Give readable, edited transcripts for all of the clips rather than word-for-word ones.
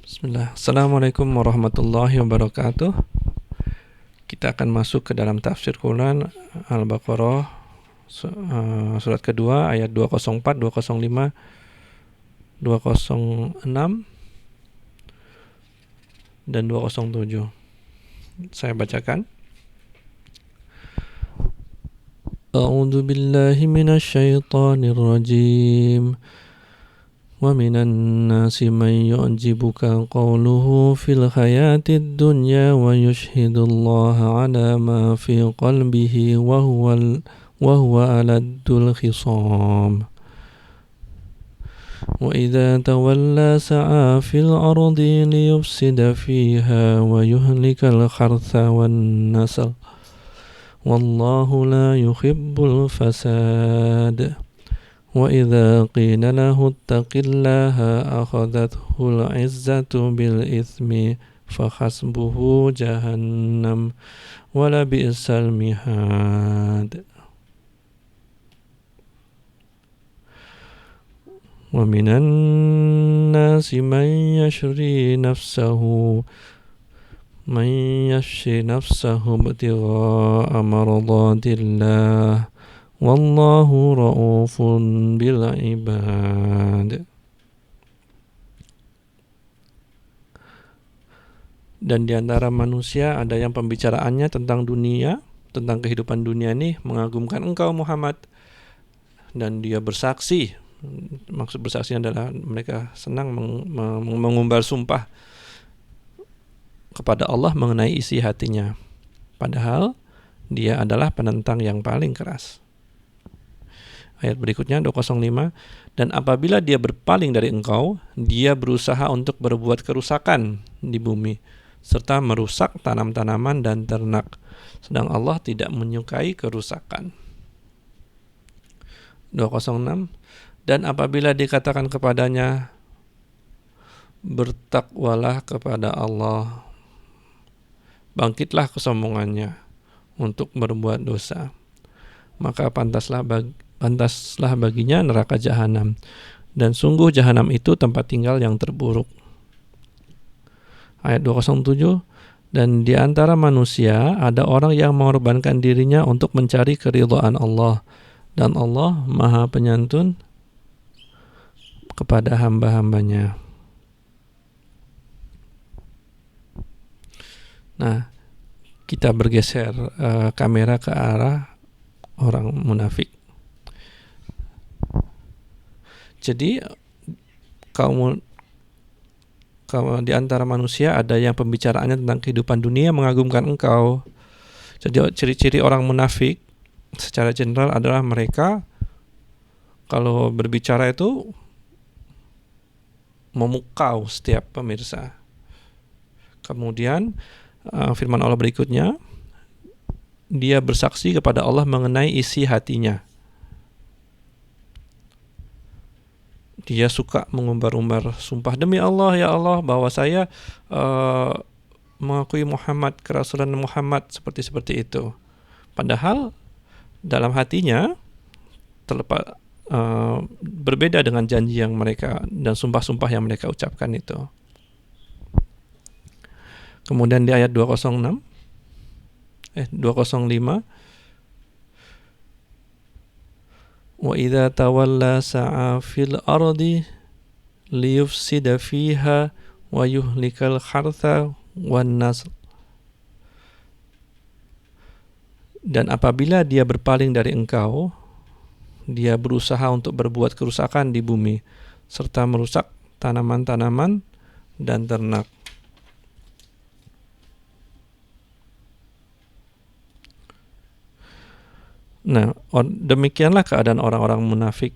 Bismillah. Assalamualaikum warahmatullahi wabarakatuh. Kita akan masuk ke dalam tafsir Quran Al-Baqarah surat kedua ayat 204, 205, 206 dan 207. Saya bacakan. A'udzu billahi minasy syaithanir rajim. ومن الناس من يعجبك قوله في الحياة الدنيا ويشهد الله على ما في قلبه وهو ألد الخصام وإذا تولى سعى في الأرض ليفسد فيها ويهلك الحرث والنسل والله لا يحب الفساد وَإِذَا قِيلَ لَهُ اتَّقِ اللَّهَ أَخَذَتْهُ الْعِزَّةُ بِالْإِثْمِ فَحَسْبُهُ جَهَنَّمُ وَلَبِئْسَ الْمِهَادُ وَمِنَ النَّاسِ مَن يَشْرِي نَفْسَهُ ابْتِغَاءَ مَرْضَاتِ اللَّهِ Wallahu ra'ufun bil ibad. Dan di antara manusia ada yang pembicaraannya tentang dunia, tentang kehidupan dunia ini mengagumkan engkau Muhammad, dan dia bersaksi. Maksud bersaksi adalah mereka senang mengumbar sumpah kepada Allah mengenai isi hatinya, padahal dia adalah penentang yang paling keras. Ayat berikutnya 205, dan apabila dia berpaling dari engkau, dia berusaha untuk berbuat kerusakan di bumi serta merusak tanam-tanaman dan ternak, sedang Allah tidak menyukai kerusakan. 206, dan apabila dikatakan kepadanya, bertakwalah kepada Allah, bangkitlah kesombongannya untuk berbuat dosa, maka pantaslah baginya neraka jahanam, dan sungguh jahanam itu tempat tinggal yang terburuk. Ayat 207, dan di antara manusia ada orang yang mengorbankan dirinya untuk mencari keridhaan Allah, dan Allah Maha Penyantun kepada hamba-hambanya. Nah, kita bergeser kamera ke arah orang munafik. Jadi kaum di antara manusia ada yang pembicaraannya tentang kehidupan dunia mengagumkan engkau. Jadi ciri-ciri orang munafik secara general adalah mereka kalau berbicara itu memukau setiap pemirsa. Kemudian firman Allah berikutnya, dia bersaksi kepada Allah mengenai isi hatinya. Dia suka mengumbar-umbar sumpah, demi Allah ya Allah bahwa saya mengakui Muhammad, kerasulan Muhammad, seperti itu. Padahal dalam hatinya berbeda dengan janji yang mereka dan sumpah-sumpah yang mereka ucapkan itu. Kemudian di ayat 205, wa idza tawalla sa'a fil ardi liyufsida fiha wa yuhlikal hartha wan nasl. Dan apabila dia berpaling dari engkau, dia berusaha untuk berbuat kerusakan di bumi serta merusak tanaman-tanaman dan ternak. Nah, demikianlah keadaan orang-orang munafik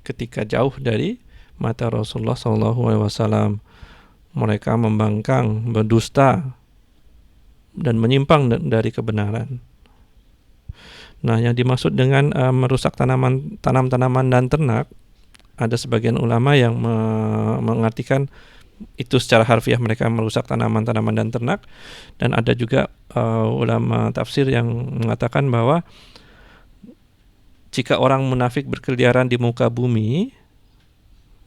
ketika jauh dari mata Rasulullah SAW. Mereka membangkang, berdusta, dan menyimpang dari kebenaran. Nah, yang dimaksud dengan merusak tanam-tanaman dan ternak, ada sebagian ulama yang mengartikan itu secara harfiah mereka merusak tanaman-tanaman dan ternak, dan ada juga ulama tafsir yang mengatakan bahwa jika orang munafik berkeliaran di muka bumi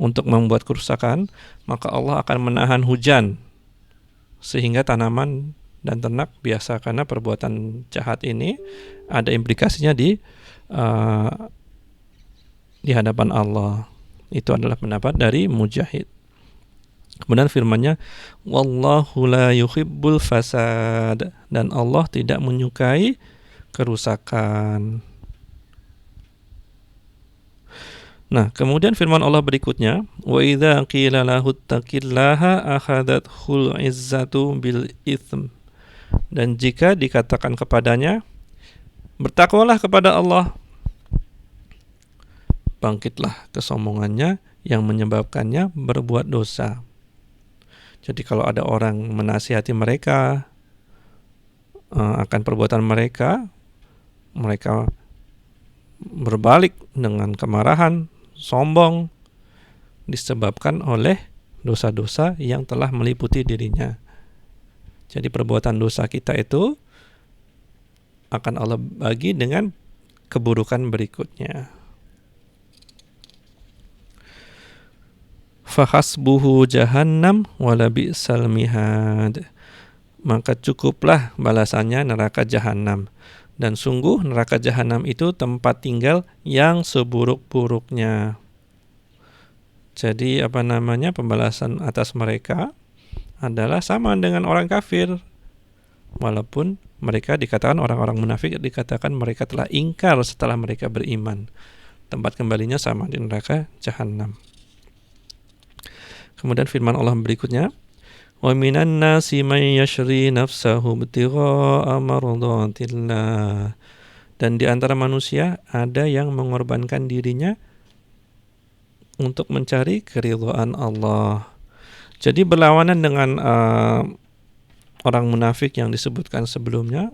untuk membuat kerusakan, maka Allah akan menahan hujan sehingga tanaman dan ternak biasa, karena perbuatan jahat ini ada implikasinya uh, di hadapan Allah. Itu adalah pendapat dari Mujahid. Kemudian firman-Nya, wallahu la yuhibbul fasad, dan Allah tidak menyukai kerusakan. Nah, kemudian firman Allah berikutnya, wa idza qila lahu taqillaha akhadathul izzatu bil itsm. Dan jika dikatakan kepadanya, bertakwalah kepada Allah, bangkitlah kesombongannya yang menyebabkannya berbuat dosa. Jadi kalau ada orang menasihati mereka akan perbuatan mereka, mereka berbalik dengan kemarahan, sombong, disebabkan oleh dosa-dosa yang telah meliputi dirinya. Jadi perbuatan dosa kita itu akan Allah bagi dengan keburukan berikutnya. Fahasbuhu jahannam wala bi'sal mihad. Maka cukuplah balasannya neraka jahanam. Dan sungguh neraka jahanam itu tempat tinggal yang seburuk-buruknya. Jadi pembalasan atas mereka adalah sama dengan orang kafir. Walaupun mereka dikatakan orang-orang munafik, dikatakan mereka telah ingkar setelah mereka beriman. Tempat kembalinya sama di neraka jahanam. Kemudian firman Allah berikutnya, wa minan nasi may yashri nafsahu ibtigha'a mardatillah. Dan di antara manusia ada yang mengorbankan dirinya untuk mencari keridhaan Allah. Jadi berlawanan dengan orang munafik yang disebutkan sebelumnya,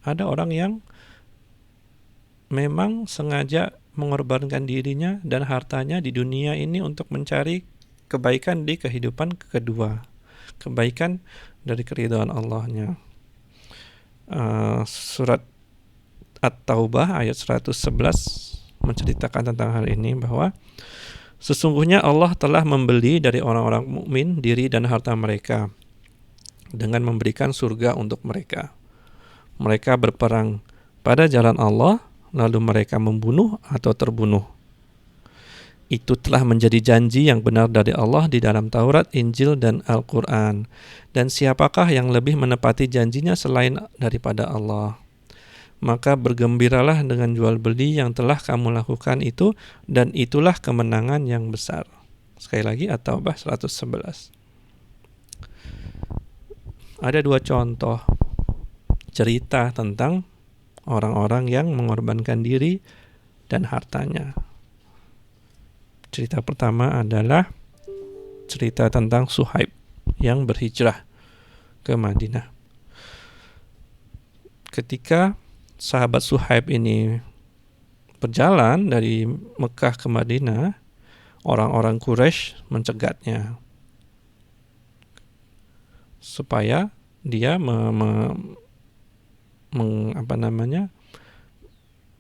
ada orang yang memang sengaja mengorbankan dirinya dan hartanya di dunia ini untuk mencari kebaikan di kehidupan kedua, kebaikan dari keridhaan Allahnya. Surat At-Taubah ayat 111 menceritakan tentang hal ini, bahwa sesungguhnya Allah telah membeli dari orang-orang mukmin diri dan harta mereka dengan memberikan surga untuk mereka. Mereka berperang pada jalan Allah, lalu mereka membunuh atau terbunuh. Itu telah menjadi janji yang benar dari Allah di dalam Taurat, Injil, dan Al-Quran. Dan siapakah yang lebih menepati janjinya selain daripada Allah? Maka bergembiralah dengan jual beli yang telah kamu lakukan itu, dan itulah kemenangan yang besar. Sekali lagi, At-Taubah 111. Ada dua contoh cerita tentang orang-orang yang mengorbankan diri dan hartanya. Cerita pertama adalah cerita tentang Suhaib yang berhijrah ke Madinah. Ketika sahabat Suhaib ini berjalan dari Mekah ke Madinah, orang-orang Quraisy mencegatnya supaya dia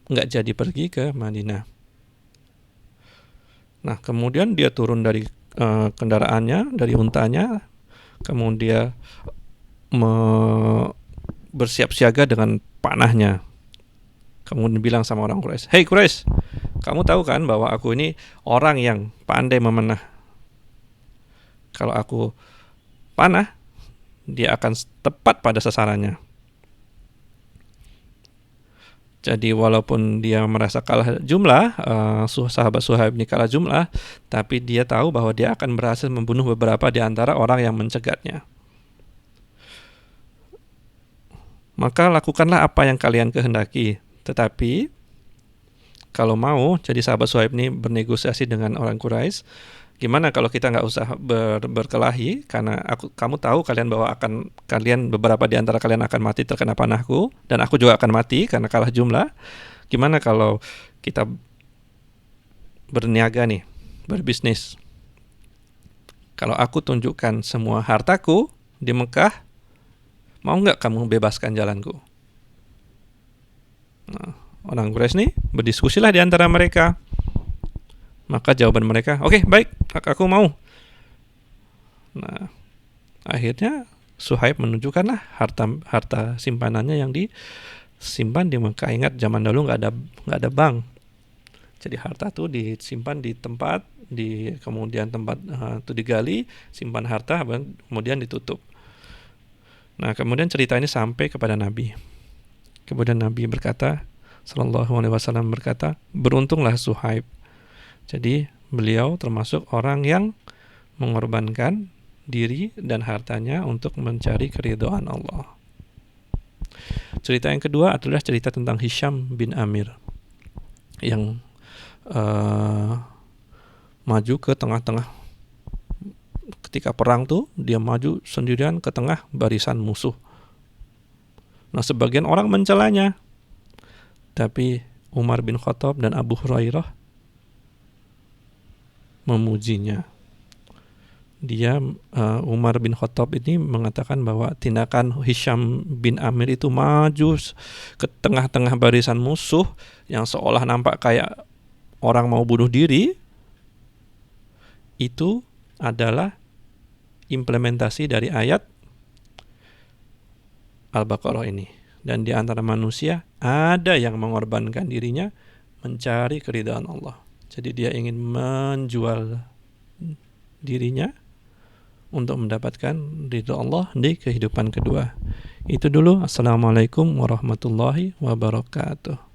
nggak jadi pergi ke Madinah. Nah, kemudian dia turun dari kendaraannya, dari untanya, kemudian bersiap siaga dengan panahnya. Kemudian bilang sama orang Quraisy, "Hei Quraisy, kamu tahu kan bahwa aku ini orang yang pandai memanah. Kalau aku panah, dia akan tepat pada sasarannya." Jadi walaupun dia merasa kalah jumlah, sahabat Suhaib ini kalah jumlah, tapi dia tahu bahwa dia akan berhasil membunuh beberapa di antara orang yang mencegatnya. Maka lakukanlah apa yang kalian kehendaki. Tetapi kalau mau, jadi sahabat Suhaib ini bernegosiasi dengan orang Quraisy, gimana kalau kita nggak usah berkelahi, karena kamu tahu kalian bahwa kalian beberapa di antara kalian akan mati terkena panahku, dan aku juga akan mati karena kalah jumlah. Gimana kalau kita berniaga nih, berbisnis? Kalau aku tunjukkan semua hartaku di Mekah, mau nggak kamu bebaskan jalanku? Nah, orang Quraisy nih berdiskusilah di antara mereka. Maka jawaban mereka, oke, baik, aku mau. Nah, akhirnya Suhaib menunjukkanlah harta simpanannya yang disimpan di Mekah. Ingat zaman dulu nggak ada bank. Jadi harta itu disimpan di tempat, kemudian tempat itu digali, simpan harta, kemudian ditutup. Nah, kemudian cerita ini sampai kepada Nabi. Kemudian Nabi berkata, Sallallahu Alaihi Wasallam berkata, beruntunglah Suhaib. Jadi beliau termasuk orang yang mengorbankan diri dan hartanya untuk mencari keridhaan Allah. Cerita yang kedua adalah cerita tentang Hisham bin Amir yang maju ke tengah-tengah. Ketika perang tuh dia maju sendirian ke tengah barisan musuh. Nah, sebagian orang mencelanya, tapi Umar bin Khattab dan Abu Hurairah memujinya. Umar bin Khattab ini mengatakan bahwa tindakan Hisham bin Amir itu maju ke tengah-tengah barisan musuh yang seolah nampak kayak orang mau bunuh diri, itu adalah implementasi dari ayat Al-Baqarah ini. Dan di antara manusia ada yang mengorbankan dirinya mencari keridhaan Allah. Jadi dia ingin menjual dirinya untuk mendapatkan ridha Allah di kehidupan kedua. Itu dulu. Assalamualaikum warahmatullahi wabarakatuh.